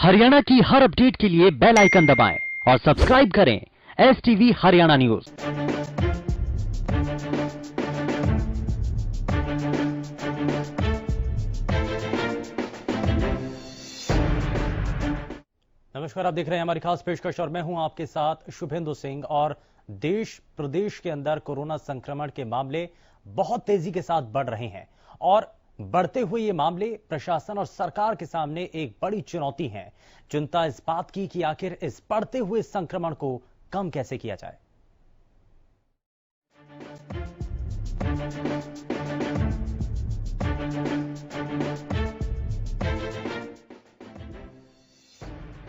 हरियाणा की हर अपडेट के लिए बेल आइकन दबाएं और सब्सक्राइब करें STV हरियाणा न्यूज। नमस्कार, आप देख रहे हैं हमारी खास पेशकश और मैं हूं आपके साथ शुभेंदु सिंह। और देश प्रदेश के अंदर कोरोना संक्रमण के मामले बहुत तेजी के साथ बढ़ रहे हैं और बढ़ते हुए ये मामले प्रशासन और सरकार के सामने एक बड़ी चुनौती है। चिंता इस बात की कि आखिर इस बढ़ते हुए संक्रमण को कम कैसे किया जाए।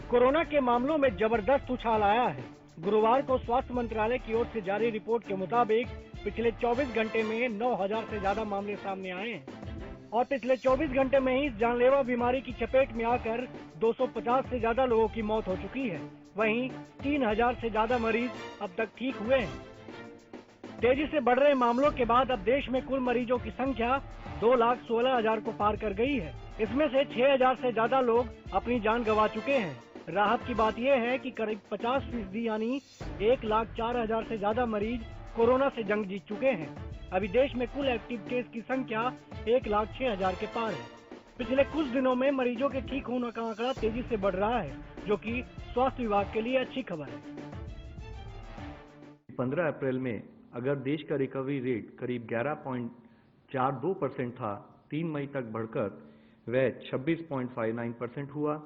कोरोना के मामलों में जबरदस्त उछाल आया है। गुरुवार को स्वास्थ्य मंत्रालय की ओर से जारी रिपोर्ट के मुताबिक पिछले 24 घंटे में 9,000 से ज्यादा मामले सामने आए हैं और पिछले 24 घंटे में ही जानलेवा बीमारी की चपेट में आकर 250 से ज्यादा लोगों की मौत हो चुकी है। वहीं 3,000 से ज्यादा मरीज अब तक ठीक हुए हैं। तेजी से बढ़ रहे मामलों के बाद अब देश में कुल मरीजों की संख्या 2,16,000 को पार कर गई है। इसमें से 6,000 से ज्यादा लोग अपनी जान गंवा चुके हैं। राहत की बात यह है कि करीब 50% यानी 1,04,000 से ज्यादा मरीज कोरोना से जंग जीत चुके हैं। अभी देश में कुल एक्टिव केस की संख्या 1,06,000 के पार है। पिछले कुछ दिनों में मरीजों के ठीक होने का आंकड़ा तेजी से बढ़ रहा है, जो कि स्वास्थ्य विभाग के लिए अच्छी खबर है। 15 अप्रैल में अगर देश का रिकवरी रेट करीब 11.42% था, 3 मई तक बढ़कर वह 26.59% हुआ।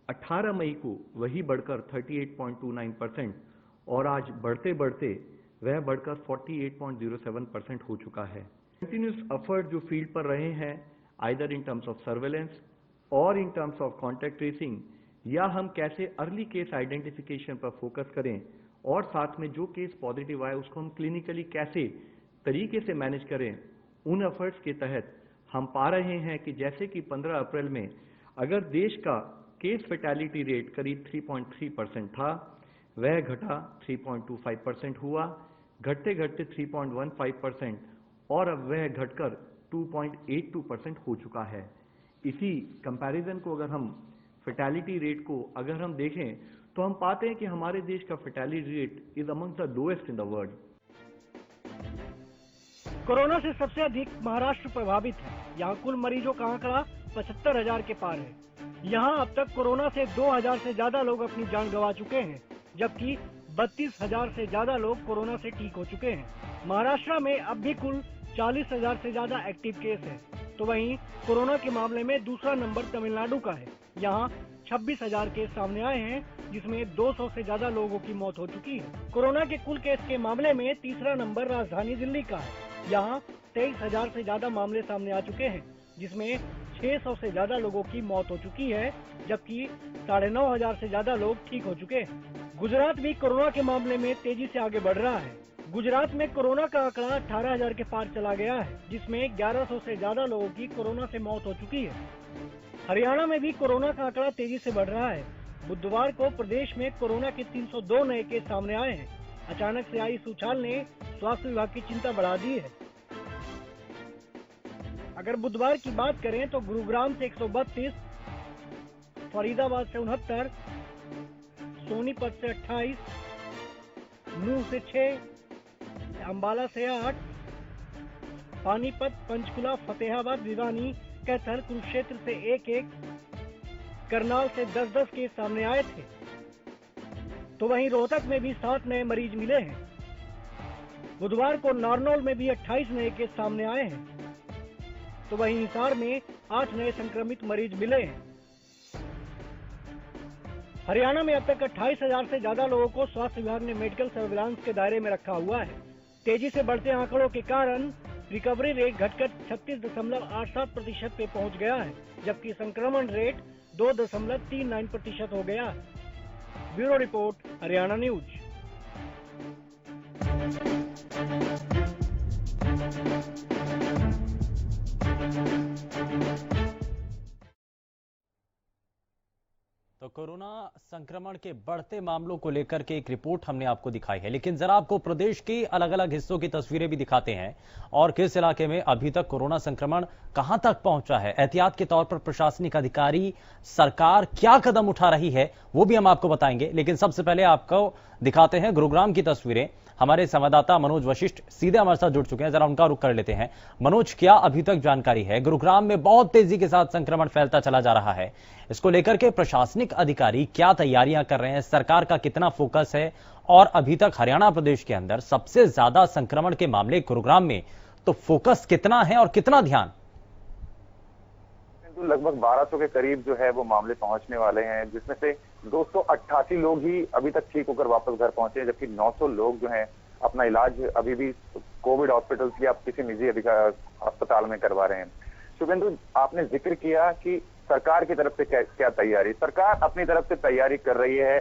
18 मई को वही बढ़कर 38.29% और आज बढ़ते बढ़ते वह बढ़कर 48.07% हो चुका है। कंटिन्यूस एफर्ट जो फील्ड पर रहे हैं, either in terms of surveillance or in terms of contact tracing, या हम कैसे अर्ली केस आइडेंटिफिकेशन पर फोकस करें और साथ में जो केस पॉजिटिव आए उसको हम क्लिनिकली कैसे तरीके से मैनेज करें, उन एफर्ट्स के तहत हम पा रहे हैं कि जैसे कि 15 अप्रैल में अगर देश का केस फैटेलिटी रेट करीब 3.3% था, वह घटा 3.25% हुआ, घटते घटते 3.15% और अब वह घटकर 2.82% हो चुका है। इसी कंपैरिजन को अगर हम फैटेलिटी रेट को अगर हम देखें तो हम पाते हैं कि हमारे देश का fatality rate is among the lowest in the world. Corona से सबसे अधिक महाराष्ट्र प्रभावित है। यहाँ कुल मरीजों का आंकड़ा 75,000 के पार है। यहाँ अब तक कोरोना से 2,000 से ज्यादा लोग अपनी जान गंवा चुके हैं, जबकि 32,000 से ज्यादा लोग कोरोना से ठीक हो चुके हैं। महाराष्ट्र में अब भी कुल 40,000 से ज्यादा एक्टिव केस है। तो वहीं कोरोना के मामले में दूसरा नंबर तमिलनाडु का है। यहाँ 26,000 केस सामने आए हैं, जिसमें 200 से ज्यादा लोगों की मौत हो चुकी है। कोरोना के कुल केस के मामले में तीसरा नंबर राजधानी दिल्ली का है। यहाँ 23,000 से ज्यादा मामले सामने आ चुके हैं, जिसमें 600 से ज्यादा लोगों की मौत हो चुकी है, जबकि 9,500 से ज्यादा लोग ठीक हो चुके हैं। गुजरात भी कोरोना के मामले में तेजी से आगे बढ़ रहा है। गुजरात में कोरोना का आंकड़ा 18,000 के पार चला गया है, जिसमें 1,100 से ज्यादा लोगों की कोरोना से मौत हो चुकी है। हरियाणा में भी कोरोना का आंकड़ा तेजी से बढ़ रहा है। बुधवार को प्रदेश में कोरोना के 302 नए केस सामने आए हैं। अचानक से आई इस उछाल ने स्वास्थ्य विभाग की चिंता बढ़ा दी है। अगर बुधवार की बात करें तो गुरुग्राम से 132, फरीदाबाद से 69, सोनीपत से 28, नूह से 6, अंबाला से 8, पानीपत, पंचकुला, फतेहाबाद, भिवानी, कैथल, कुरुक्षेत्र से 1-1, करनाल से 10-10 केस सामने आए थे। तो वहीं रोहतक में भी 7 नए मरीज मिले हैं। बुधवार को नारनौल में भी 28 नए केस सामने आए हैं। तो वहीं हिसार में 8 नए संक्रमित मरीज मिले हैं। हरियाणा में अब तक 28,000 से ज्यादा लोगों को स्वास्थ्य विभाग ने मेडिकल सर्विलांस के दायरे में रखा हुआ है। तेजी से बढ़ते आंकड़ों के कारण रिकवरी रेट घटकर 36.87% पे पहुंच गया है, जबकि संक्रमण रेट 2.39% हो गया है। Bureau report, Haryana news. तो कोरोना संक्रमण के बढ़ते मामलों को लेकर के एक रिपोर्ट हमने आपको दिखाई है, लेकिन जरा आपको प्रदेश के अलग अलग हिस्सों की तस्वीरें भी दिखाते हैं और किस इलाके में अभी तक कोरोना संक्रमण कहां तक पहुंचा है। एहतियात के तौर पर प्रशासनिक अधिकारी, सरकार क्या कदम उठा रही है वो भी हम आपको बताएंगे, लेकिन सबसे पहले आपको दिखाते हैं गुरुग्राम की तस्वीरें। हमारे संवाददाता मनोज वशिष्ठ सीधे हमारे साथ जुड़ चुके हैं, जरा उनका रुख कर लेते हैं। मनोज, क्या अभी तक जानकारी है? गुरुग्राम में बहुत तेजी के साथ संक्रमण फैलता चला जा रहा है, इसको लेकर के प्रशासनिक अधिकारी क्या तैयारियां कर रहे हैं, सरकार का कितना फोकस है, और अभी तक हरियाणा प्रदेश के अंदर सबसे ज्यादा संक्रमण के मामले गुरुग्राम में, तो फोकस कितना है और कितना ध्यान? लगभग 1200 के करीब जो है वो मामले पहुंचने वाले हैं, जिसमें से 288 लोग ही अभी तक ठीक होकर वापस घर पहुंचे हैं, जबकि 900 लोग जो हैं अपना इलाज अभी भी कोविड हॉस्पिटल्स या किसी निजी अस्पताल में करवा रहे हैं। शुभेंदु, आपने जिक्र किया कि सरकार की तरफ से क्या तैयारी, सरकार अपनी तरफ से तैयारी कर रही है।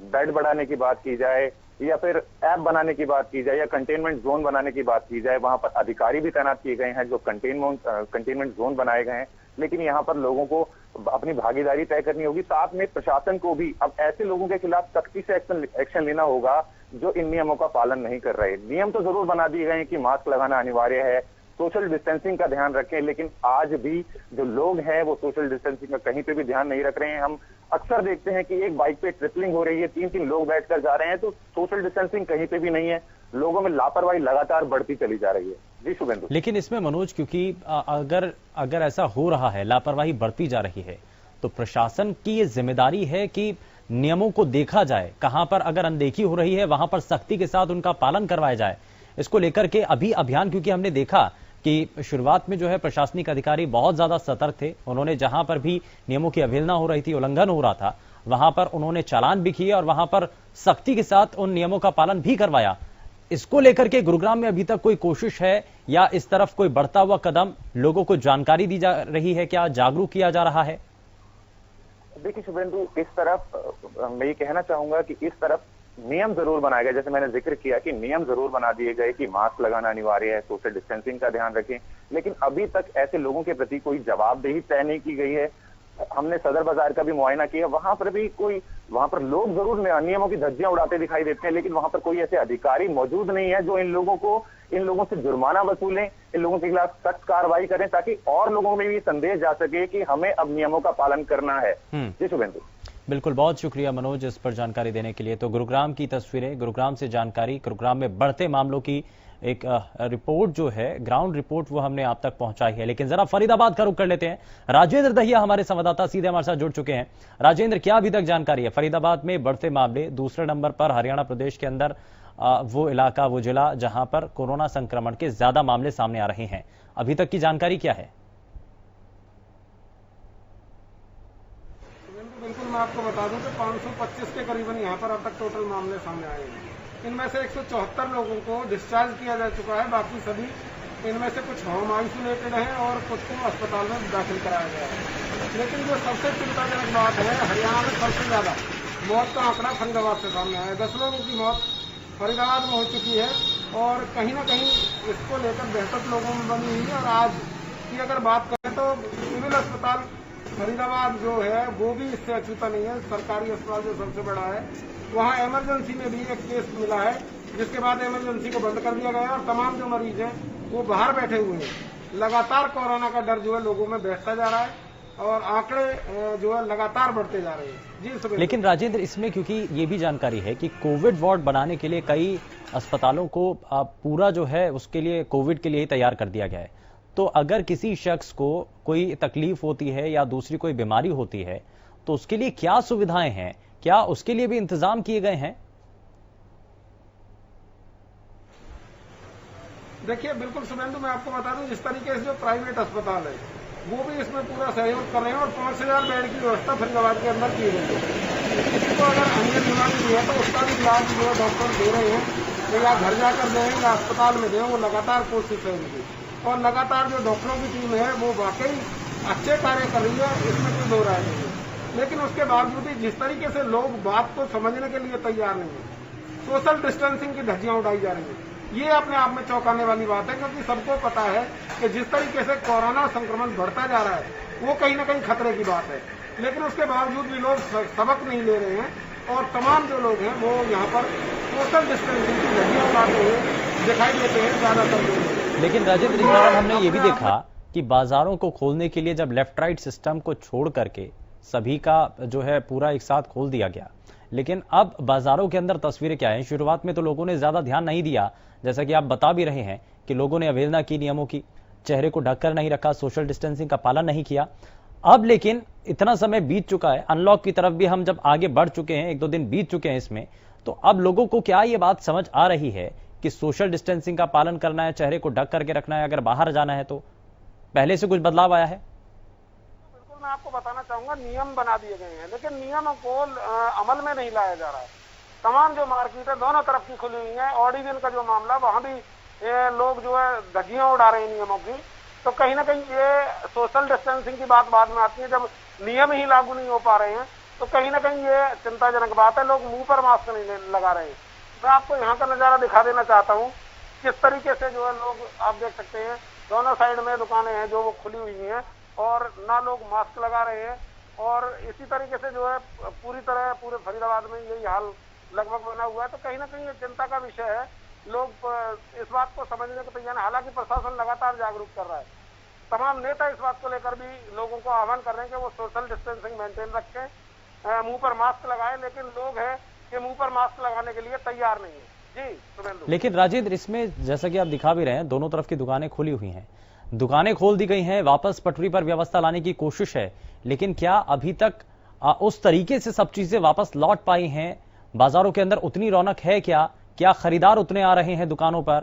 बेड बढ़ाने की बात की जाए या फिर ऐप बनाने की बात की जाए या कंटेनमेंट जोन बनाने की बात की जाए, वहां पर अधिकारी भी तैनात किए गए हैं जो कंटेनमेंट जोन बनाए गए हैं, लेकिन यहाँ पर लोगों को अपनी भागीदारी तय करनी होगी। साथ में प्रशासन को भी अब ऐसे लोगों के खिलाफ सख्ती से एक्शन लेना होगा जो इन नियमों का पालन नहीं कर रहे। नियम तो जरूर बना दिए गए हैं कि मास्क लगाना अनिवार्य है, सोशल डिस्टेंसिंग का ध्यान रखें, लेकिन आज भी जो लोग हैं वो सोशल डिस्टेंसिंग का कहीं पे भी ध्यान नहीं रख रहे हैं। हम अक्सर देखते हैं कि एक बाइक पे ट्रिपलिंग हो रही है, 3-3 लोग बैठकर जा रहे हैं, तो सोशल डिस्टेंसिंग कहीं पे भी नहीं है। लोगों में लापरवाही लगातार बढ़ती चली जा रही है। जी शुभेंदु। लेकिन इसमें मनोज, क्योंकि अगर ऐसा हो रहा है, लापरवाही बढ़ती जा रही है, तो प्रशासन की ये जिम्मेदारी है कि नियमों को देखा जाए, कहां पर अगर अनदेखी हो रही है वहां पर सख्ती के साथ उनका पालन करवाया जाए। इसको लेकर के अभी अभियान, क्योंकि हमने देखा कि शुरुआत में जो है प्रशासनिक अधिकारी बहुत ज्यादा सतर्क थे, उन्होंने जहां पर भी नियमों की अवहेलना हो रही थी, उल्लंघन हो रहा था, वहां पर उन्होंने चालान भी किए और वहां पर सख्ती के साथ उन नियमों का पालन भी करवाया। इसको लेकर के गुरुग्राम में अभी तक कोई कोशिश है या इस तरफ कोई बढ़ता हुआ कदम, लोगों को जानकारी दी जा रही है, क्या जागरूक किया जा रहा है? देखिए शुभेंदु, इस तरफ मैं ये कहना चाहूंगा कि इस तरफ नियम जरूर बनाए गए, जैसे मैंने जिक्र किया कि नियम जरूर बना दिए गए कि मास्क लगाना अनिवार्य है, सोशल डिस्टेंसिंग का ध्यान रखें, लेकिन अभी तक ऐसे लोगों के प्रति कोई जवाबदेही तय नहीं की गई है। हमने सदर बाजार का भी मुआयना किया, वहां पर लोग जरूर नियमों की धज्जियां उड़ाते दिखाई देते हैं, लेकिन वहां पर कोई ऐसे अधिकारी मौजूद नहीं है जो इन लोगों से जुर्माना वसूलें, इन लोगों के खिलाफ सख्त कार्रवाई करें, ताकि और लोगों में भी संदेश जा सके कि हमें अब नियमों का पालन करना है। जी शुभेंदु। बिल्कुल, बहुत शुक्रिया मनोज इस पर जानकारी देने के लिए। तो गुरुग्राम की तस्वीरें, गुरुग्राम से जानकारी, गुरुग्राम में बढ़ते मामलों की एक रिपोर्ट जो है, ग्राउंड रिपोर्ट, वो हमने आप तक पहुंचाई है। लेकिन जरा फरीदाबाद का रुख कर लेते हैं। राजेंद्र दहिया हमारे संवाददाता सीधे हमारे साथ जुड़ चुके हैं। राजेंद्र, क्या अभी तक जानकारी है? फरीदाबाद में बढ़ते मामले, दूसरे नंबर पर हरियाणा प्रदेश के अंदर वो इलाका, वो जिला जहां पर कोरोना संक्रमण के ज्यादा मामले सामने आ रहे हैं, अभी तक की जानकारी क्या है? बिल्कुल, मैं आपको बता दूं कि 525 के करीबन यहाँ पर अब तक टोटल मामले सामने आए हैं। इनमें से 174 लोगों को डिस्चार्ज किया जा चुका है, बाकी सभी इनमें से कुछ होम आइसोलेटेड हैं और कुछ को अस्पताल में दाखिल कराया गया है। लेकिन जो सबसे चिंताजनक बात है, हरियाणा में सबसे ज्यादा मौत का आंकड़ा फरीदाबाद से सामने आया है। 10 लोगों की मौत फरीदाबाद में हो चुकी है और कहीं ना कहीं इसको लेकर दहशत लोगों में बनी हुई है। और आज की अगर बात करें तो सिविल अस्पताल फरीदाबाद जो है वो भी इससे अछूता नहीं है। सरकारी अस्पताल जो सबसे बड़ा है, वहाँ इमरजेंसी में भी एक केस मिला है, जिसके बाद इमरजेंसी को बंद कर दिया गया और तमाम जो मरीज हैं वो बाहर बैठे हुए हैं। लगातार कोरोना का डर जो है लोगों में बैठता जा रहा है और आंकड़े जो है लगातार बढ़ते जा रहे हैं। जी, लेकिन राजेंद्र, इसमें क्योंकि ये भी जानकारी है कि कोविड वार्ड बनाने के लिए कई अस्पतालों को पूरा जो है उसके लिए कोविड के लिए ही तैयार कर दिया गया है, तो अगर किसी शख्स को कोई तकलीफ होती है या दूसरी कोई बीमारी होती है तो उसके लिए क्या सुविधाएं हैं, क्या उसके लिए भी इंतजाम किए गए हैं? देखिए, बिल्कुल शुभेंदु, मैं आपको बता दूं, जिस तरीके से जो प्राइवेट अस्पताल है वो भी इसमें पूरा सहयोग कर रहे हैं और 5000 बेड की व्यवस्था फरीदाबाद के अंदर की गई है। किसी को अगर अन्य बीमारी है तो उसका भी इलाज जो है डॉक्टर दे रहे हैं, तो या घर जाकर दें या अस्पताल में दें, वो लगातार कोशिश है उनकी। और लगातार जो डॉक्टरों की टीम है वो वाकई अच्छे कार्य कर रही है, इसमें कोई दो राय नहीं है। लेकिन उसके बावजूद भी जिस तरीके से लोग बात को समझने के लिए तैयार नहीं है, सोशल डिस्टेंसिंग की धज्जियां उड़ाई जा रही है, ये अपने आप में चौंकाने वाली बात है। क्योंकि सबको पता है कि जिस तरीके से कोरोना संक्रमण बढ़ता जा रहा है वो कहीं ना कहीं खतरे की बात है। लेकिन उसके बावजूद भी लोग सबक नहीं ले रहे हैं और तमाम जो लोग हैं वो यहाँ पर सोशल डिस्टेंसिंग की धज्जियां उड़ाते हुए दिखाई देते हैं ज्यादातर लोग। लेकिन राजेंद्र, इस दौरान हमने ये भी देखा कि बाजारों को खोलने के लिए जब लेफ्ट राइट सिस्टम को छोड़ करके सभी का जो है पूरा एक साथ खोल दिया गया, लेकिन अब बाजारों के अंदर तस्वीरें क्या हैं? शुरुआत में तो लोगों ने ज्यादा ध्यान नहीं दिया, जैसा कि आप बता भी रहे हैं कि लोगों ने अवहेलना की नियमों की, चेहरे को ढककर नहीं रखा, सोशल डिस्टेंसिंग का पालन नहीं किया। अब लेकिन इतना समय बीत चुका है, अनलॉक की तरफ भी हम जब आगे बढ़ चुके हैं, 1-2 दिन बीत चुके हैं इसमें, तो अब लोगों को क्या ये बात समझ आ रही है कि सोशल डिस्टेंसिंग का पालन करना है, चेहरे को ढक करके रखना है, अगर बाहर जाना है तो पहले से कुछ बदलाव आया है? बिल्कुल, मैं आपको बताना चाहूंगा, नियम बना दिए गए हैं लेकिन नियमों को अमल में नहीं लाया जा रहा है। तमाम जो मार्केट है दोनों तरफ की खुली हुई है। ऑडिविल का जो मामला, वहां भी लोग जो है धज्जियां उड़ा रहे हैं नियमों की। तो कहीं ना कहीं ये सोशल डिस्टेंसिंग की बात बाद में आती है, जब नियम ही लागू नहीं हो पा रहे हैं तो कहीं ना कहीं ये चिंताजनक बात है। लोग मुंह पर मास्क नहीं लगा रहे हैं। मैं आपको यहाँ का नजारा दिखा देना चाहता हूँ, किस तरीके से जो है लोग, आप देख सकते हैं दोनों साइड में दुकानें हैं जो वो खुली हुई हैं और ना लोग मास्क लगा रहे हैं। और इसी तरीके से जो है पूरी तरह पूरे फरीदाबाद में यही हाल लगभग बना हुआ है। तो कहीं ना कहीं ये चिंता का विषय है। लोग इस बात को समझने को तैयार है। हालांकि प्रशासन लगातार जागरूक कर रहा है, तमाम नेता इस बात को लेकर भी लोगों को आह्वान कर रहे हैं कि वो सोशल डिस्टेंसिंग मेंटेन रखें, मुंह पर मास्क लगाएं, लेकिन लोग हैं कि मुंह पर मास्क लगाने के लिए तैयार नहीं है। जी शुभेंदु। लेकिन राजेंद्र, इसमें जैसा कि आप दिखा भी रहे हैं, दोनों तरफ की दुकानें खुली हुई हैं, दुकानें खोल दी गई हैं, वापस पटरी पर व्यवस्था लाने की कोशिश है, लेकिन क्या अभी तक उस तरीके से सब चीजें वापस लौट पाई हैं? बाजारों के अंदर उतनी रौनक है क्या? क्या खरीदार उतने आ रहे हैं दुकानों पर?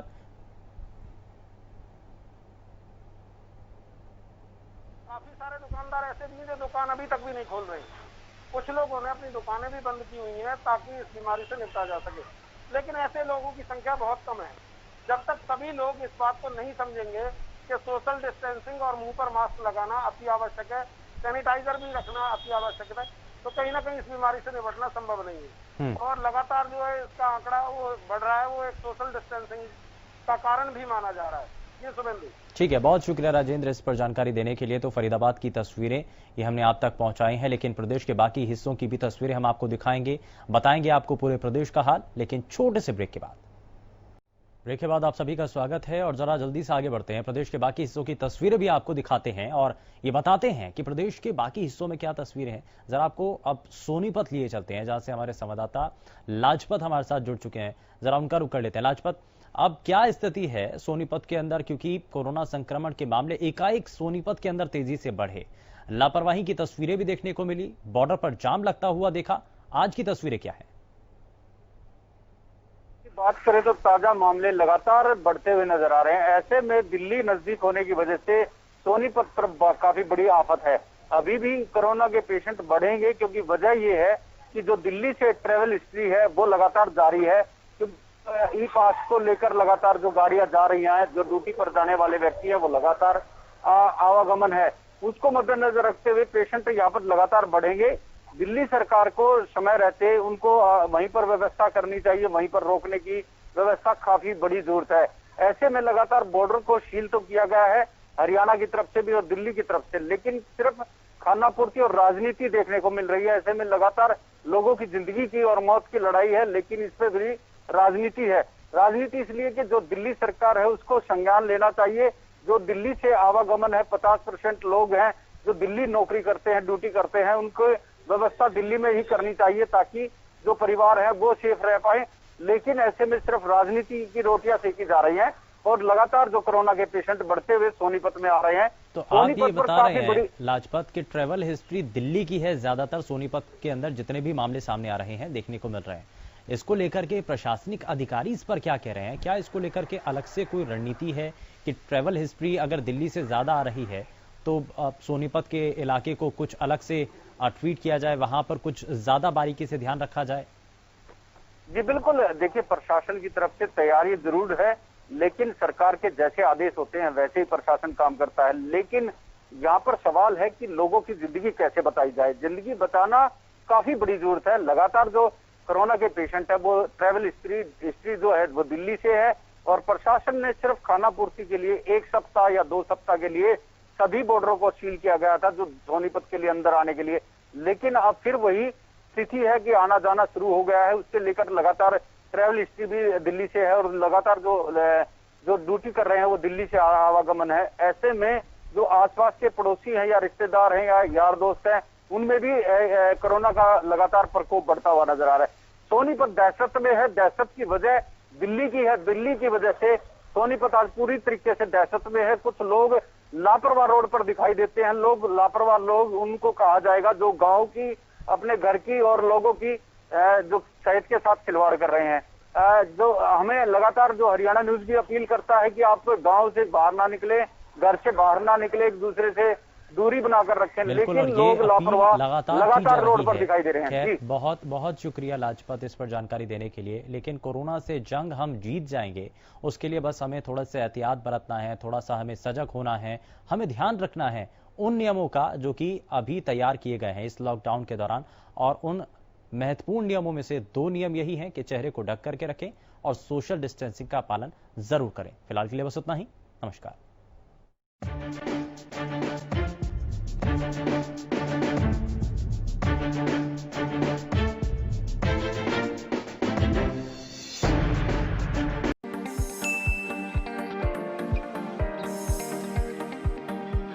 काफी सारे दुकानदार ऐसे भी हैं जो दुकान अभी तक भी नहीं खोल रहे। कुछ लोगों ने अपनी दुकानें भी बंद की हुई हैं ताकि इस बीमारी से निपटा जा सके, लेकिन ऐसे लोगों की संख्या बहुत कम है। जब तक सभी लोग इस बात को नहीं समझेंगे कि सोशल डिस्टेंसिंग और मुंह पर मास्क लगाना अति आवश्यक है, सैनिटाइजर भी रखना अति आवश्यक है, तो कहीं ना कहीं इस बीमारी से निपटना संभव नहीं है। और लगातार जो है इसका आंकड़ा वो बढ़ रहा है, वो एक सोशल डिस्टेंसिंग का कारण भी माना जा रहा है। ये शुभेंदु। ठीक है, बहुत शुक्रिया राजेंद्र इस पर जानकारी देने के लिए। तो फरीदाबाद की तस्वीरें ये हमने आप तक पहुंचाई हैं, लेकिन प्रदेश के बाकी हिस्सों की भी तस्वीरें हम आपको दिखाएंगे, बताएंगे आपको पूरे प्रदेश का हाल, लेकिन छोटे से ब्रेक के बाद। ब्रेक के बाद आप सभी का स्वागत है और जरा जल्दी से आगे बढ़ते हैं। प्रदेश के बाकी हिस्सों की तस्वीरें भी आपको दिखाते हैं और ये बताते हैं कि प्रदेश के बाकी हिस्सों में क्या तस्वीरें हैं। जरा आपको अब सोनीपत लिए चलते हैं, जहां से हमारे संवाददाता लाजपत हमारे साथ जुड़ चुके हैं। जरा उनका रुख कर लेते हैं। लाजपत, अब क्या स्थिति है सोनीपत के अंदर, क्योंकि कोरोना संक्रमण के मामले एकाएक सोनीपत के अंदर तेजी से बढ़े, लापरवाही की तस्वीरें भी देखने को मिली, बॉर्डर पर जाम लगता हुआ देखा। आज की तस्वीरें क्या है? बात करें तो ताजा मामले लगातार बढ़ते हुए नजर आ रहे हैं। ऐसे में दिल्ली नजदीक होने की वजह से सोनीपत पर काफी बड़ी आफत है। अभी भी कोरोना के पेशेंट बढ़ेंगे, क्योंकि वजह यह है कि जो दिल्ली से ट्रेवल हिस्ट्री है वो लगातार जारी है। ई पास को लेकर लगातार जो गाड़ियां जा रही हैं, जो ड्यूटी पर जाने वाले व्यक्ति हैं, वो लगातार आवागमन है, उसको मद्देनजर रखते हुए पेशेंट यहाँ पर लगातार बढ़ेंगे। दिल्ली सरकार को समय रहते उनको वहीं पर व्यवस्था करनी चाहिए, वहीं पर रोकने की व्यवस्था काफी बड़ी जरूरत है। ऐसे में लगातार बॉर्डर को सील तो किया गया है हरियाणा की तरफ से भी और दिल्ली की तरफ से, लेकिन सिर्फ खानापूर्ति और राजनीति देखने को मिल रही है। ऐसे में लगातार लोगों की जिंदगी की और मौत की लड़ाई है, लेकिन इस पर भी राजनीति है। राजनीति इसलिए कि जो दिल्ली सरकार है उसको संज्ञान लेना चाहिए। जो दिल्ली से आवागमन है, 50% लोग हैं जो दिल्ली नौकरी करते हैं, ड्यूटी करते हैं, उनको व्यवस्था दिल्ली में ही करनी चाहिए ताकि जो परिवार है वो सेफ रह पाए। लेकिन ऐसे में सिर्फ राजनीति की रोटियां सेकी जा रही हैं और लगातार जो कोरोना के पेशेंट बढ़ते हुए सोनीपत में आ रहे हैं। तो आप ये बता रहे हैं लाजपत की ट्रेवल हिस्ट्री दिल्ली की है ज्यादातर, सोनीपत के अंदर जितने भी मामले सामने आ रहे हैं देखने को मिल रहे हैं, इसको लेकर के प्रशासनिक अधिकारी इस पर क्या कह रहे हैं? क्या इसको लेकर के अलग से कोई रणनीति है कि ट्रेवल हिस्ट्री अगर दिल्ली से ज्यादा आ रही है तो सोनीपत के इलाके को कुछ अलग से ट्वीट किया जाए, वहां पर कुछ ज्यादा बारीकी से ध्यान रखा जाए? जी बिल्कुल, देखिए प्रशासन की तरफ से तैयारी जरूर है, लेकिन सरकार के जैसे आदेश होते हैं वैसे ही प्रशासन काम करता है। लेकिन यहाँ पर सवाल है कि लोगों की जिंदगी कैसे बताई जाए। जिंदगी बताना काफी बड़ी जरूरत है। लगातार जो कोरोना के पेशेंट है वो ट्रेवल हिस्ट्री जो है वो दिल्ली से है और प्रशासन ने सिर्फ खाना पूर्ति के लिए 1 सप्ताह या 2 सप्ताह के लिए सभी बॉर्डरों को सील किया गया था जो सोनीपत के लिए अंदर आने के लिए। लेकिन अब फिर वही स्थिति है कि आना जाना शुरू हो गया है। उससे लेकर लगातार ट्रैवल हिस्ट्री भी दिल्ली से है और लगातार जो ड्यूटी कर रहे हैं वो दिल्ली से आवागमन है। ऐसे में जो आसपास के पड़ोसी हैं या रिश्तेदार हैं या यार दोस्त हैं, उनमें भी कोरोना का लगातार प्रकोप बढ़ता हुआ नजर आ रहा है। सोनीपत दहशत में है। दहशत की वजह दिल्ली की है। दिल्ली की वजह से सोनीपत आज पूरी तरीके से दहशत में है। कुछ लोग लापरवाह रोड पर दिखाई देते हैं। लापरवाह लोग उनको कहा जाएगा जो गांव की, अपने घर की और लोगों की जो सेहत के साथ खिलवाड़ कर रहे हैं। जो हमें लगातार जो हरियाणा न्यूज भी अपील करता है कि आप गांव से बाहर ना निकले, घर से बाहर ना निकले, एक दूसरे से दूरी बनाकर रखें। लेकिन लोग लापरवाह लगातार रोड पर दिखाई दे रहे हैं। बहुत बहुत शुक्रिया लाजपत इस पर जानकारी देने के लिए। लेकिन कोरोना से जंग हम जीत जाएंगे, उसके लिए बस हमें थोड़ा सा एहतियात बरतना है, थोड़ा सा हमें सजग होना है, हमें ध्यान रखना है उन नियमों का जो कि अभी तैयार किए गए हैं इस लॉकडाउन के दौरान। और उन महत्वपूर्ण नियमों में से 2 नियम यही हैं कि चेहरे को ढक करके रखें और सोशल डिस्टेंसिंग का पालन जरूर करें। फिलहाल के लिए बस उतना ही। नमस्कार।